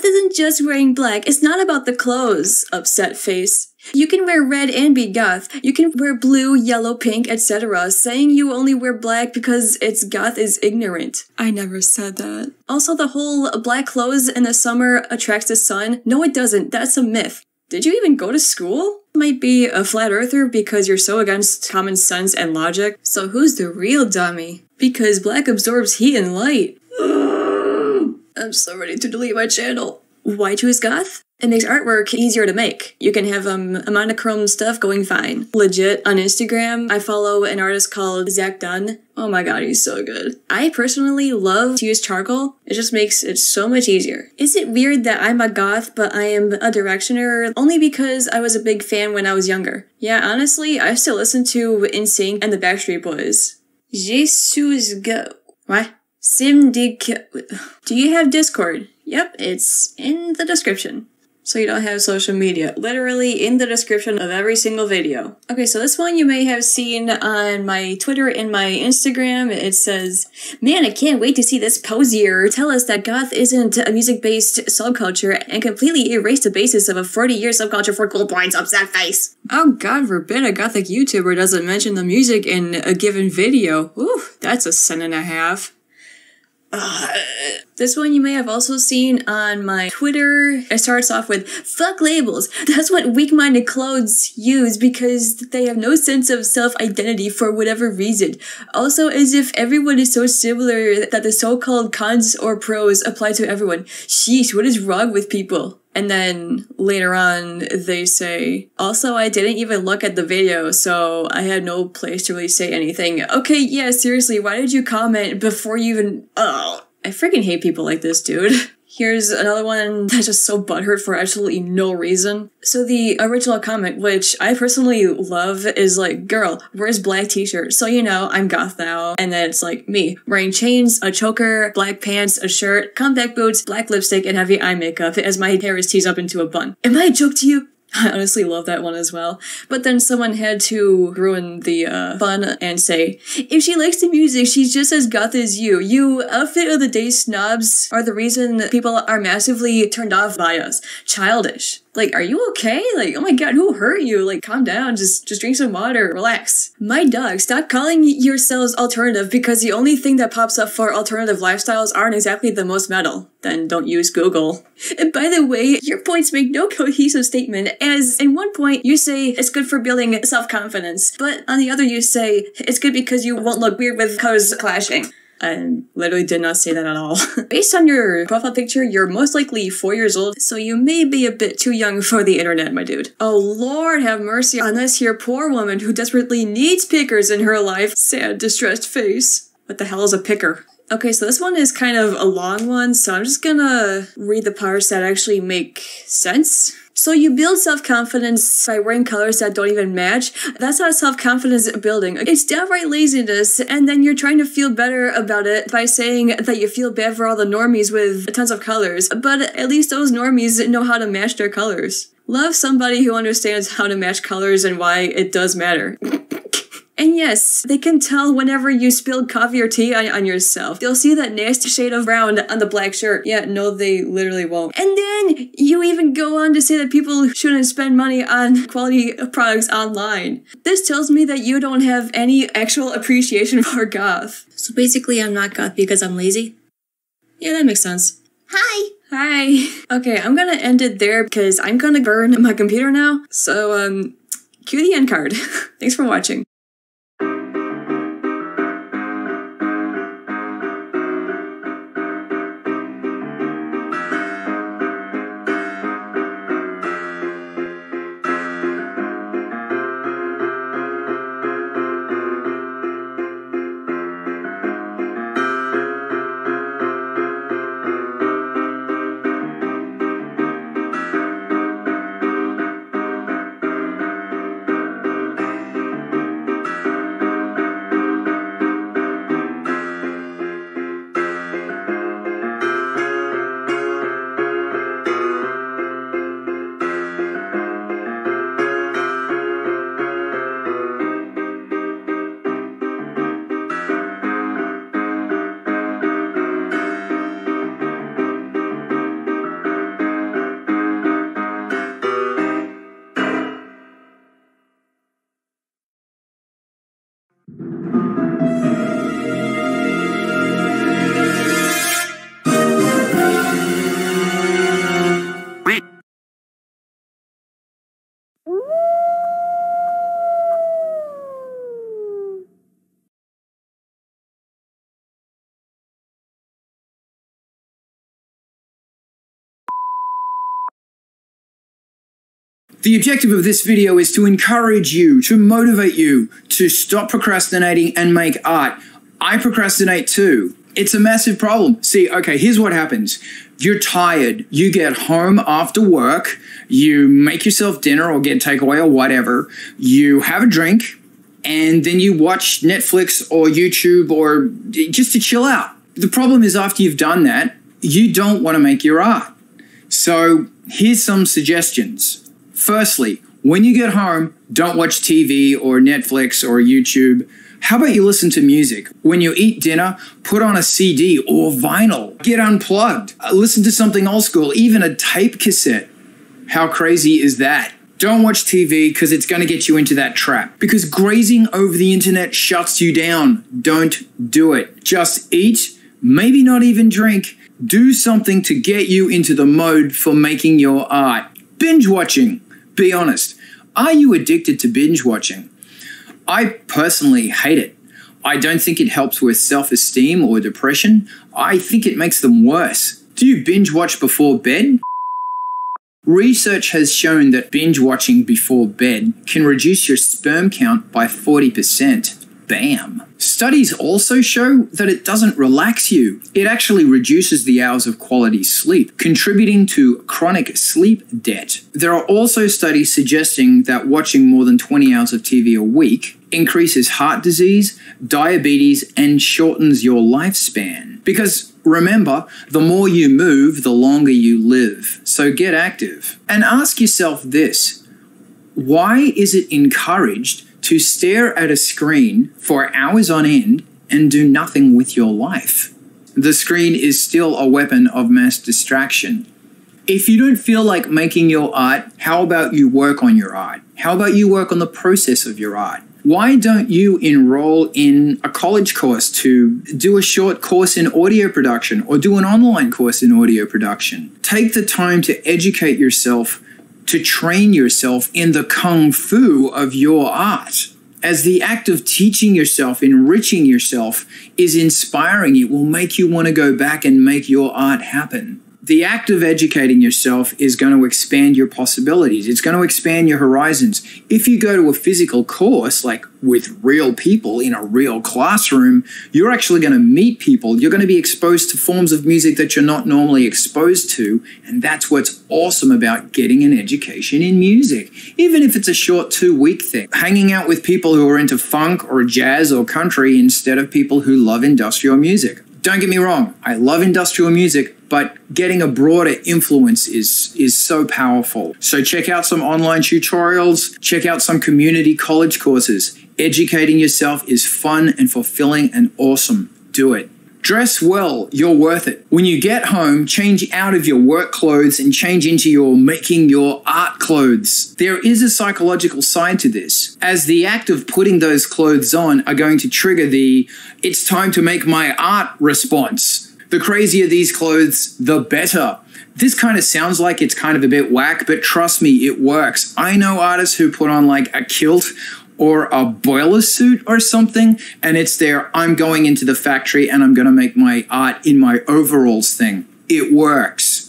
isn't just wearing black, it's not about the clothes, upset face. You can wear red and be goth. You can wear blue, yellow, pink, etc. Saying you only wear black because it's goth is ignorant. I never said that. Also, the whole black clothes in the summer attracts the sun. No, it doesn't. That's a myth. Did you even go to school? Might be a flat earther because you're so against common sense and logic. So who's the real dummy? Because black absorbs heat and light. I'm so ready to delete my channel. Why choose goth? It makes artwork easier to make. You can have monochrome stuff going fine. Legit, on Instagram, I follow an artist called Zach Dunn. Oh my god, he's so good. I personally love to use charcoal. It just makes it so much easier. Is it weird that I'm a goth, but I am a Directioner? Only because I was a big fan when I was younger. Yeah, honestly, I still listen to NSYNC and the Backstreet Boys. Jesus go. What? Do you have Discord? Yep, it's in the description. So you don't have social media. Literally in the description of every single video. Okay, so this one you may have seen on my Twitter and my Instagram. It says, man, I can't wait to see this Posier tell us that goth isn't a music-based subculture and completely erase the basis of a 40-year subculture for cool points, upset face. Oh god forbid a gothic YouTuber doesn't mention the music in a given video. Ooh, that's a sin and a half. This one you may have also seen on my Twitter. It starts off with, fuck labels. That's what weak-minded clothes use because they have no sense of self-identity for whatever reason. Also, as if everyone is so similar that the so-called cons or pros apply to everyone. Sheesh, what is wrong with people? And then later on, they say, also, I didn't even look at the video, so I had no place to really say anything. Okay, yeah, seriously, why did you comment before you even... I freaking hate people like this, dude. Here's another one that's just so butthurt for absolutely no reason. So the original comment, which I personally love, is like, girl, where's black t-shirt? So you know, I'm goth now. And then it's like me, wearing chains, a choker, black pants, a shirt, compact boots, black lipstick, and heavy eye makeup as my hair is teased up into a bun. Am I a joke to you? I honestly love that one as well. But then someone had to ruin the fun and say, if she likes the music, she's just as goth as you. You outfit of the day snobs are the reason people are massively turned off by us. Childish. Like, are you okay? Like, oh my god, who hurt you? Like, calm down, just drink some water, relax. My dog, stop calling yourselves alternative because the only thing that pops up for alternative lifestyles aren't exactly the most metal. Then don't use Google. And by the way, your points make no cohesive statement, as in one point you say it's good for building self-confidence, but on the other you say it's good because you won't look weird with colors clashing. I literally did not say that at all. Based on your profile picture, you're most likely 4 years old, so you may be a bit too young for the internet, my dude. Oh Lord, have mercy on this here poor woman who desperately needs pickers in her life. Sad, distressed face. What the hell is a picker? Okay, so this one is kind of a long one, so I'm just gonna read the parts that actually make sense. So you build self-confidence by wearing colors that don't even match. That's not self-confidence building. It's downright laziness, and then you're trying to feel better about it by saying that you feel bad for all the normies with tons of colors. But at least those normies know how to match their colors. Love somebody who understands how to match colors and why it does matter. And yes, they can tell whenever you spilled coffee or tea on yourself. They'll see that nasty shade of brown on the black shirt. Yeah, no, they literally won't. And then you even go on to say that people shouldn't spend money on quality products online. This tells me that you don't have any actual appreciation for goth. So basically I'm not goth because I'm lazy? Yeah, that makes sense. Hi. Hi. Okay, I'm gonna end it there because I'm gonna burn my computer now. So, cue the end card. Thanks for watching. The objective of this video is to encourage you, to motivate you, to stop procrastinating and make art. I procrastinate too. It's a massive problem. See, okay, here's what happens. You're tired. You get home after work. You make yourself dinner or get takeaway or whatever. You have a drink and then you watch Netflix or YouTube or just to chill out. The problem is after you've done that, you don't want to make your art. So here's some suggestions. Firstly, when you get home, don't watch TV or Netflix or YouTube. How about you listen to music? When you eat dinner, put on a CD or vinyl. Get unplugged. Listen to something old school, even a tape cassette. How crazy is that? Don't watch TV because it's going to get you into that trap. Because grazing over the internet shuts you down. Don't do it. Just eat, maybe not even drink. Do something to get you into the mode for making your art. Binge watching. Be honest, are you addicted to binge watching? I personally hate it. I don't think it helps with self-esteem or depression. I think it makes them worse. Do you binge watch before bed? Research has shown that binge watching before bed can reduce your sperm count by 40%. Bam. Studies also show that it doesn't relax you. It actually reduces the hours of quality sleep, contributing to chronic sleep debt. There are also studies suggesting that watching more than 20 hours of TV a week increases heart disease, diabetes, and shortens your lifespan. Because remember, the more you move, the longer you live. So get active. And ask yourself this: why is it encouraged to stare at a screen for hours on end and do nothing with your life? The screen is still a weapon of mass distraction. If you don't feel like making your art, how about you work on your art? How about you work on the process of your art? Why don't you enroll in a college course to do a short course in audio production or do an online course in audio production? Take the time to educate yourself, to train yourself in the kung fu of your art. As the act of teaching yourself, enriching yourself is inspiring, it will make you want to go back and make your art happen. The act of educating yourself is going to expand your possibilities. It's going to expand your horizons. If you go to a physical course, like with real people in a real classroom, you're actually going to meet people. You're going to be exposed to forms of music that you're not normally exposed to. And that's what's awesome about getting an education in music. Even if it's a short 2-week thing. Hanging out with people who are into funk or jazz or country instead of people who love industrial music. Don't get me wrong, I love industrial music, but getting a broader influence is so powerful. So check out some online tutorials, check out some community college courses. Educating yourself is fun and fulfilling and awesome. Do it. Dress well, you're worth it. When you get home, change out of your work clothes and change into your making your art clothes. There is a psychological side to this, as the act of putting those clothes on are going to trigger the "it's time to make my art" response. The crazier these clothes, the better. This kind of sounds like it's kind of a bit whack, but trust me, it works. I know artists who put on like a kilt or a boiler suit or something, and it's their "I'm going into the factory and I'm gonna make my art in my overalls" thing. It works.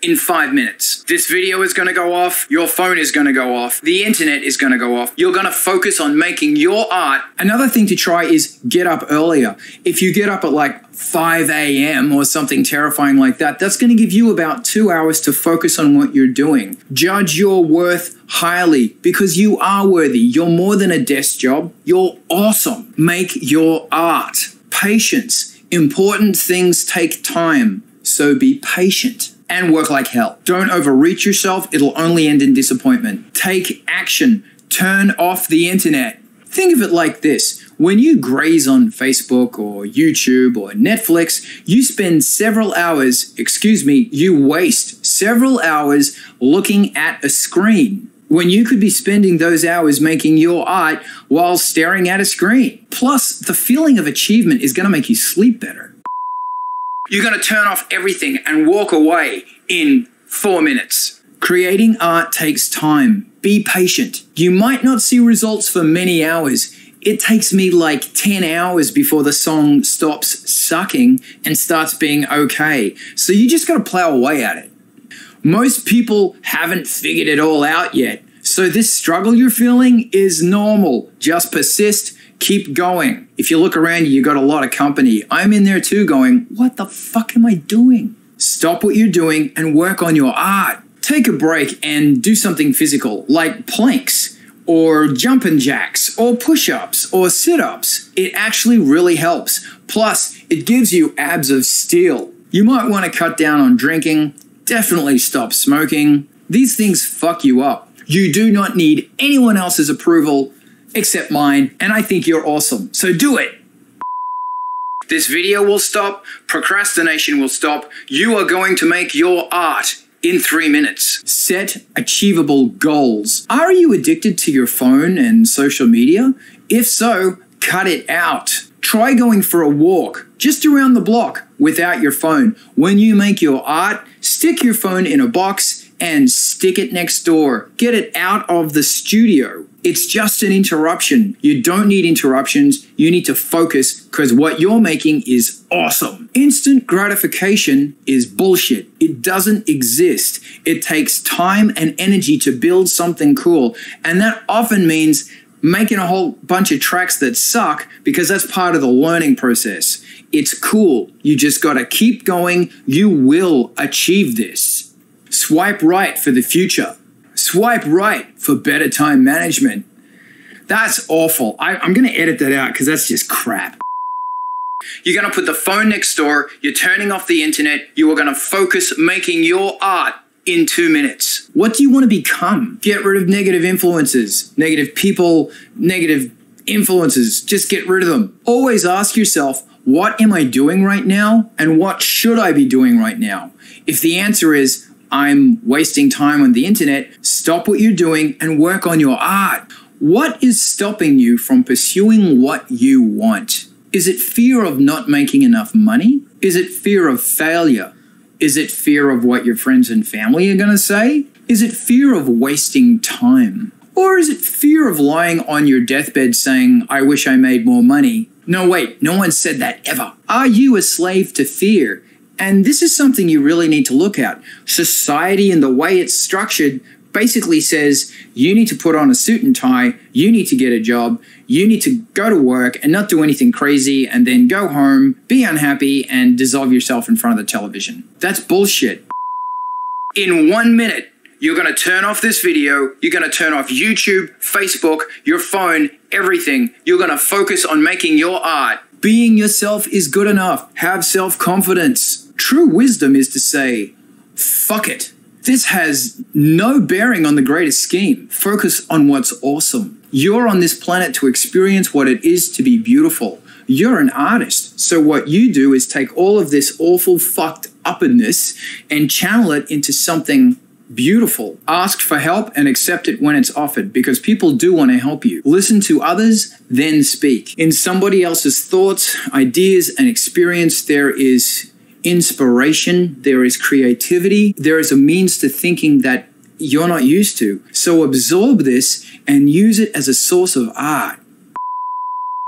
In 5 minutes, this video is gonna go off, your phone is gonna go off, the internet is gonna go off, you're gonna focus on making your art. Another thing to try is get up earlier. If you get up at like 5 a.m. or something terrifying like that, that's gonna give you about 2 hours to focus on what you're doing. Judge your worth highly because you are worthy. You're more than a desk job. You're awesome. Make your art. Patience. Important things take time, so be patient. And work like hell. Don't overreach yourself. It'll only end in disappointment. Take action. Turn off the internet. Think of it like this. When you graze on Facebook or YouTube or Netflix, you spend several hours, you waste several hours looking at a screen, when you could be spending those hours making your art while staring at a screen. Plus, the feeling of achievement is gonna make you sleep better. You're going to turn off everything and walk away in 4 minutes. Creating art takes time. Be patient. You might not see results for many hours. It takes me like 10 hours before the song stops sucking and starts being okay. So you just got to plow away at it. Most people haven't figured it all out yet. So this struggle you're feeling is normal. Just persist. Keep going. If you look around you got a lot of company. I'm in there too going, what the fuck am I doing? Stop what you're doing and work on your art. Take a break and do something physical like planks or jumping jacks or push-ups or sit-ups. It actually really helps. Plus, it gives you abs of steel. You might want to cut down on drinking. Definitely stop smoking. These things fuck you up. You do not need anyone else's approval except mine, and I think you're awesome. So do it. This video will stop. Procrastination will stop. You are going to make your art in 3 minutes. Set achievable goals. Are you addicted to your phone and social media? If so, cut it out. Try going for a walk just around the block without your phone. When you make your art, stick your phone in a box and stick it next door. Get it out of the studio. It's just an interruption. You don't need interruptions. You need to focus because what you're making is awesome. Instant gratification is bullshit. It doesn't exist. It takes time and energy to build something cool. And that often means making a whole bunch of tracks that suck because that's part of the learning process. It's cool. You just gotta keep going. You will achieve this. Swipe right for the future. Swipe right for better time management. That's awful. I'm going to edit that out because that's just crap. You're going to put the phone next door. You're turning off the internet. You are going to focus making your art in 2 minutes. What do you want to become? Get rid of negative influences, negative people, negative influences. Just get rid of them. Always ask yourself, what am I doing right now? And what should I be doing right now? If the answer is, I'm wasting time on the internet, stop what you're doing and work on your art. What is stopping you from pursuing what you want? Is it fear of not making enough money? Is it fear of failure? Is it fear of what your friends and family are going to say? Is it fear of wasting time? Or is it fear of lying on your deathbed saying, I wish I made more money? No, wait, no one said that ever. Are you a slave to fear? And this is something you really need to look at. Society and the way it's structured basically says you need to put on a suit and tie, you need to get a job, you need to go to work and not do anything crazy and then go home, be unhappy, and dissolve yourself in front of the television. That's bullshit. In 1 minute, you're going to turn off this video, you're going to turn off YouTube, Facebook, your phone, everything. You're going to focus on making your art. Being yourself is good enough. Have self-confidence. True wisdom is to say, fuck it. This has no bearing on the greater scheme. Focus on what's awesome. You're on this planet to experience what it is to be beautiful. You're an artist. So what you do is take all of this awful fucked uppedness and channel it into something beautiful. Ask for help and accept it when it's offered, because people do want to help you. Listen to others, then speak. In somebody else's thoughts, ideas, and experience, there is inspiration, there is creativity, there is a means to thinking that you're not used to. So absorb this and use it as a source of art.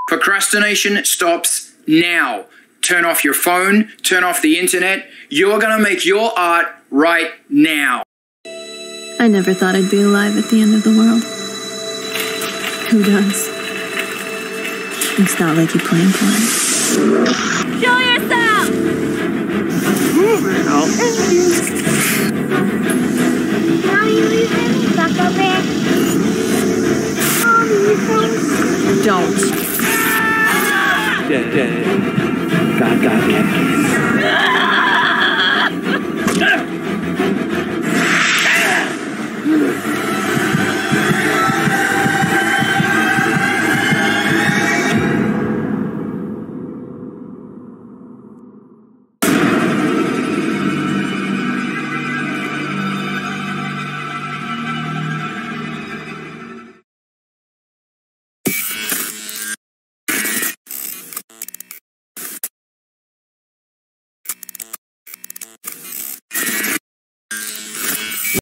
Procrastination stops now. Turn off your phone, turn off the internet. You're gonna make your art right now. I never thought I'd be alive at the end of the world. Who does? It's not like you plan for it. Show yourself! Move it out. Mommy, will you let me suck a bit? Mommy, Don't. God damn it.